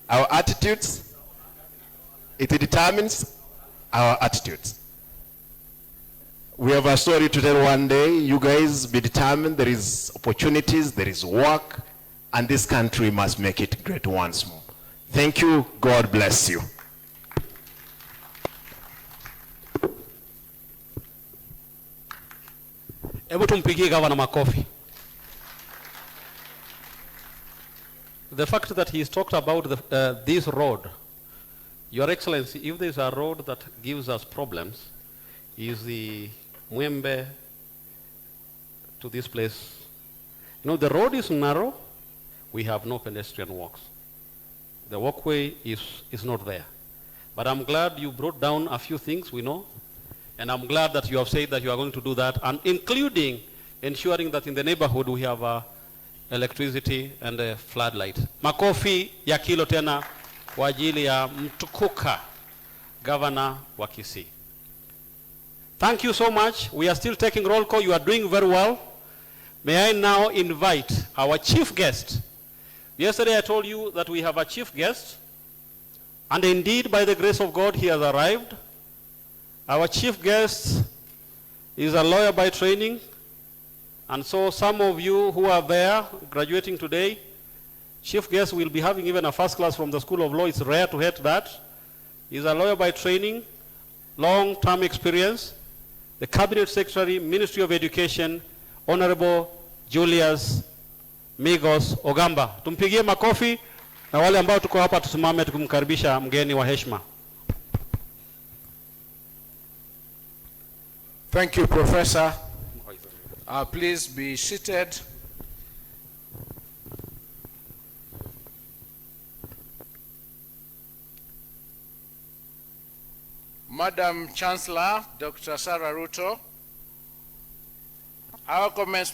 our attitudes. It determines our attitudes. We have a story to tell one day. You guys be determined. There is opportunities, there is work, and this country must make it great once more. Thank you. God bless you. Hebu tumpigie gavana makofi. The fact that he's talked about this road, Your Excellency, if there's a road that gives us problems, is the Mwembe to this place. You know, the road is narrow. We have no pedestrian walks. The walkway is not there. But I'm glad you brought down a few things we know. And I'm glad that you have said that you are going to do that, and including ensuring that in the neighborhood we have electricity and a floodlight. Makofi ya kilo tena kwa ajili ya mtukuka Governor wa Kisii. Thank you so much. We are still taking roll call. You are doing very well. May I now invite our chief guest. Yesterday I told you that we have a chief guest, and indeed by the grace of God he has arrived. Our chief guest is a lawyer by training, and so some of you who are there graduating today, chief guest will be having even a first class from the School of Law. It's rare to get that. He's a lawyer by training, long-term experience, the Cabinet Secretary, Ministry of Education, Honorable Julius Migos Ogamba. Tumpigie makofi na wale ambao tuko hapa tusimame tukumkaribisha mgeni wa heshima. Thank you, Professor. Please be seated. Madam Chancellor, Dr. Sarah Ruto, our comments